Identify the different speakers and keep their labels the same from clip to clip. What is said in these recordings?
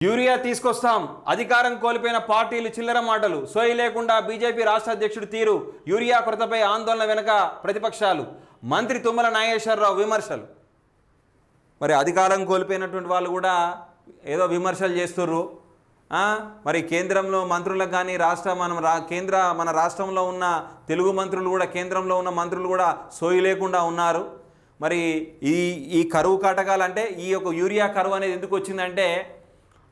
Speaker 1: Urea తీసుకొస్తాం అధికారం కోల్పోయిన పార్టీలు చిల్లర మాటలు సోయి లేకుండా బీజేపీ రాష్ట్ర అధ్యక్షుడు తీరు యూరియా కొరతపై ఆందోళన వెనుక ప్రతిపక్షాలు మంత్రి తుమ్మల నాగేశ్వరరావు విమర్శలు మరి అధికారం కోల్పోయినటువంటి వాళ్ళు కూడా ఏదో విమర్శలు చేస్తుర్రు మరి కేంద్రంలో మంత్రులకు కానీ మన రాష్ట్రంలో ఉన్న తెలుగు మంత్రులు కూడా కేంద్రంలో ఉన్న మంత్రులు కూడా సోయి లేకుండా ఉన్నారు మరి ఈ కరువు కాటకాలంటే ఈ యొక్క యూరియా కరువు అనేది ఎందుకు వచ్చిందంటే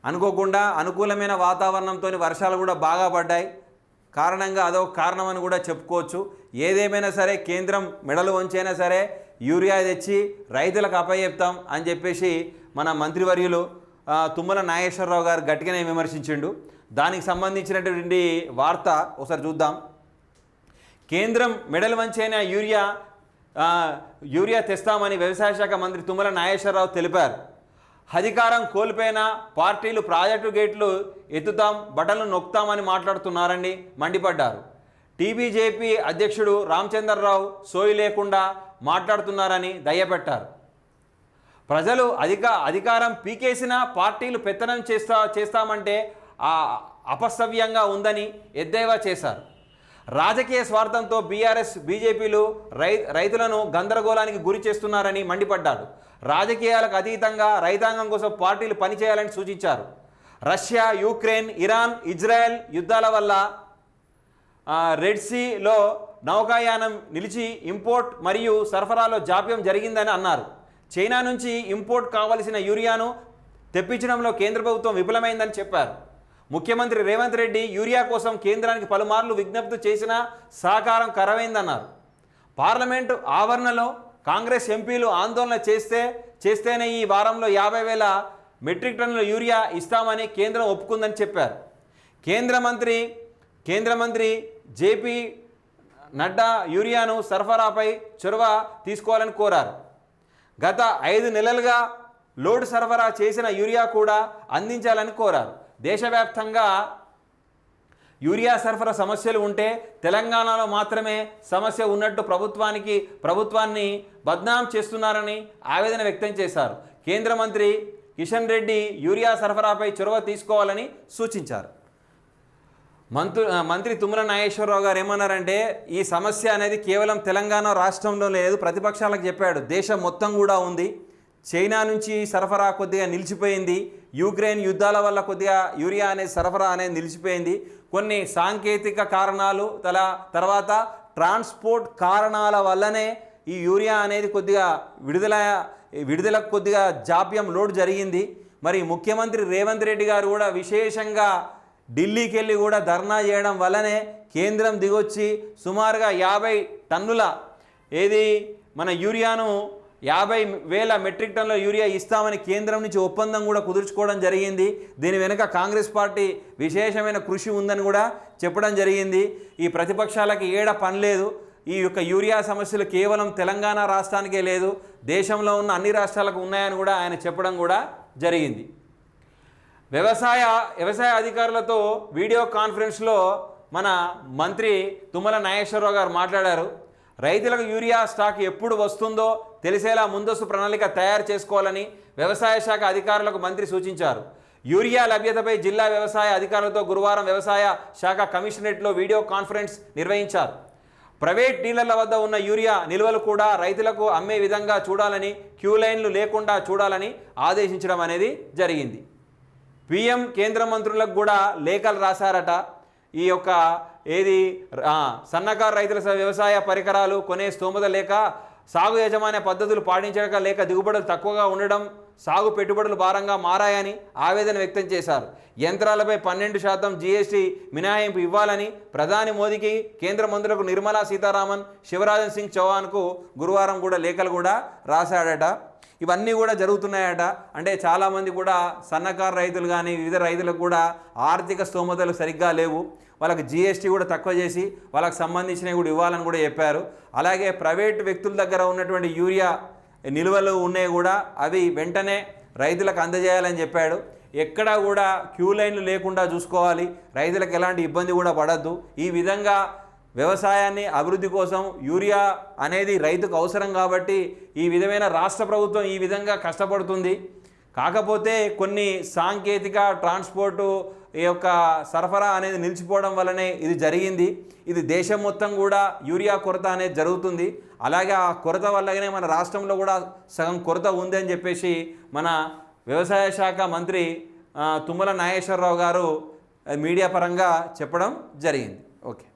Speaker 1: అనుకోకుండా అనుకూలమైన వాతావరణంతో వర్షాలు కూడా బాగా పడ్డాయి కారణంగా అదొక కారణం అని కూడా చెప్పుకోవచ్చు ఏదేమైనా సరే కేంద్రం మెడలు వంచైనా సరే యూరియా తెచ్చి రైతులకు అప్పచెప్తాం అని చెప్పేసి మన మంత్రివర్యులు తుమ్మల నాగేశ్వరరావు గారు గట్టిగానే విమర్శించిండు దానికి సంబంధించినటువంటి వార్త ఒకసారి చూద్దాం కేంద్రం మెడలు వంచైన యూరియా తెస్తామని వ్యవసాయ శాఖ మంత్రి తుమ్మల నాగేశ్వరరావు తెలిపారు అధికారం కోల్పోయిన పార్టీలు ప్రాజెక్టు గేట్లు ఎత్తుతాం బటన్లు నొక్కుతామని మాట్లాడుతున్నారని మండిపడ్డారు టీబీజేపీ అధ్యక్షుడు రామచంద్రరావు సోయి లేకుండా మాట్లాడుతున్నారని దయ్యపెట్టారు ప్రజలు అధికారం పీకేసిన పార్టీలు పెత్తనం చేస్తామంటే అపసవ్యంగా ఉందని ఎద్దేవా చేశారు రాజకీయ స్వార్థంతో బీఆర్ఎస్ బీజేపీలు రైతులను గందరగోళానికి గురి చేస్తున్నారని మండిపడ్డారు రాజకీయాలకు అతీతంగా రైతాంగం కోసం పార్టీలు పనిచేయాలని సూచించారు రష్యా యుక్రెయిన్ ఇరాన్ ఇజ్రాయెల్ యుద్ధాల వల్ల రెడ్ సీలో నౌకాయానం నిలిచి ఇంపోర్ట్ మరియు సరఫరాలో జాప్యం జరిగిందని అన్నారు చైనా నుంచి ఇంపోర్ట్ కావలసిన యూరియాను తెప్పించడంలో కేంద్ర ప్రభుత్వం విఫలమైందని చెప్పారు ముఖ్యమంత్రి రేవంత్ రెడ్డి యూరియా కోసం కేంద్రానికి పలుమార్లు విజ్ఞప్తి చేసినా సహకారం కరవైందన్నారు పార్లమెంటు ఆవరణలో కాంగ్రెస్ ఎంపీలు ఆందోళన చేస్తేనే ఈ వారంలో 50,000 మెట్రిక్ టన్నుల యూరియా ఇస్తామని కేంద్రం ఒప్పుకుందని చెప్పారు కేంద్ర మంత్రి జేపీ నడ్డా యూరియాను సరఫరాపై చొరవ తీసుకోవాలని కోరారు గత 5 నెలలుగా లోడ్ సరఫరా చేసిన యూరియా కూడా అందించాలని కోరారు దేశవ్యాప్తంగా యూరియా సరఫరా సమస్యలు ఉంటే తెలంగాణలో మాత్రమే సమస్య ఉన్నట్టు ప్రభుత్వాన్ని బద్నాం చేస్తున్నారని ఆవేదన వ్యక్తం చేశారు కేంద్ర మంత్రి కిషన్ రెడ్డి యూరియా సరఫరాపై చొరవ తీసుకోవాలని సూచించారు మంత్రి తుమ్మల నాగేశ్వరరావు గారు ఏమన్నారంటే ఈ సమస్య అనేది కేవలం తెలంగాణ రాష్ట్రంలో లేదు ప్రతిపక్షాలకు చెప్పాడు దేశం మొత్తం కూడా ఉంది చైనా నుంచి సరఫరా కొద్దిగా నిలిచిపోయింది యుక్రెయిన్ యుద్ధాల వల్ల కొద్దిగా యూరియా అనేది సరఫరా అనేది నిలిచిపోయింది కొన్ని సాంకేతిక కారణాలు తర్వాత ట్రాన్స్పోర్ట్ కారణాల వల్లనే ఈ యూరియా అనేది కొద్దిగా విడుదలకు కొద్దిగా జాప్యం లోడ్ జరిగింది మరి ముఖ్యమంత్రి రేవంత్ రెడ్డి గారు కూడా విశేషంగా ఢిల్లీకి వెళ్ళి కూడా ధర్నా చేయడం వల్లనే కేంద్రం దిగొచ్చి సుమారుగా 50 టన్నుల మన యూరియాను 50,000 మెట్రిక్ టన్నుల యూరియా ఇస్తామని కేంద్రం నుంచి ఒప్పందం కూడా కుదుర్చుకోవడం జరిగింది దీని వెనుక కాంగ్రెస్ పార్టీ విశేషమైన కృషి ఉందని కూడా చెప్పడం జరిగింది ఈ ప్రతిపక్షాలకి ఏడ పని లేదు ఈ యొక్క యూరియా సమస్యలు కేవలం తెలంగాణ రాష్ట్రానికే లేదు దేశంలో ఉన్న అన్ని రాష్ట్రాలకు ఉన్నాయని కూడా ఆయన చెప్పడం కూడా జరిగింది వ్యవసాయ అధికారులతో వీడియో కాన్ఫరెన్స్లో మన మంత్రి తుమ్మల నాగేశ్వరరావు గారు మాట్లాడారు రైతులకు యూరియా స్టాక్ ఎప్పుడు వస్తుందో తెలిసేలా ముందస్తు ప్రణాళిక తయారు చేసుకోవాలని వ్యవసాయ శాఖ అధికారులకు మంత్రి సూచించారు యూరియా లభ్యతపై జిల్లా వ్యవసాయ అధికారులతో గురువారం వ్యవసాయ శాఖ కమిషనరేట్లో వీడియో కాన్ఫరెన్స్ నిర్వహించారు ప్రైవేట్ డీలర్ల వద్ద ఉన్న యూరియా నిల్వలు కూడా రైతులకు అమ్మే విధంగా చూడాలని క్యూ లైన్లు లేకుండా చూడాలని ఆదేశించడం అనేది జరిగింది పీఎం కేంద్ర మంత్రులకు కూడా లేఖలు రాశారట ఈ యొక్క సన్నకారు రైతుల వ్యవసాయ పరికరాలు కొనే స్తోమత లేక సాగు యాజమాన్య పద్ధతులు పాటించక లేక దిగుబడులు తక్కువగా ఉండడం సాగు పెట్టుబడులు భారంగా మారాయని ఆవేదన వ్యక్తం చేశారు యంత్రాలపై 12% జీఎస్టీ మినహాయింపు ఇవ్వాలని ప్రధాని మోదీకి కేంద్ర మంత్రులకు నిర్మలా సీతారామన్ శివరాజ్ సింగ్ చౌహాన్కు గురువారం కూడా లేఖలు కూడా రాశాడట ఇవన్నీ కూడా జరుగుతున్నాయట అంటే చాలామంది కూడా సన్నకారు రైతులు కానీ వివిధ రైతులకు కూడా ఆర్థిక స్తోమతలు సరిగ్గా లేవు వాళ్ళకి జీఎస్టీ కూడా తక్కువ చేసి వాళ్ళకి సంబంధించినవి కూడా ఇవ్వాలని కూడా చెప్పారు అలాగే ప్రైవేట్ వ్యక్తుల దగ్గర ఉన్నటువంటి యూరియా నిల్వలు ఉన్నాయి కూడా అవి వెంటనే రైతులకు అందజేయాలని చెప్పాడు ఎక్కడా కూడా క్యూ లైన్లు లేకుండా చూసుకోవాలి రైతులకు ఎలాంటి ఇబ్బంది కూడా పడద్దు ఈ విధంగా వ్యవసాయాన్ని అభివృద్ధి కోసం యూరియా అనేది రైతుకు అవసరం కాబట్టి ఈ విధమైన రాష్ట్ర ప్రభుత్వం ఈ విధంగా కష్టపడుతుంది కాకపోతే కొన్ని సాంకేతిక ట్రాన్స్పోర్టు ఈ యొక్క సరఫరా అనేది నిలిచిపోవడం వల్లనే ఇది జరిగింది. ఇది దేశం మొత్తం కూడా యూరియా కొరత అనేది జరుగుతుంది. అలాగే ఆ కొరత వల్లనే మన రాష్ట్రంలో కూడా సగం కొరత ఉంది అని చెప్పేసి మన వ్యవసాయ శాఖ మంత్రి తుమ్మల నాగేశ్వరరావు గారు మీడియా పరంగా చెప్పడం జరిగింది. ఓకే.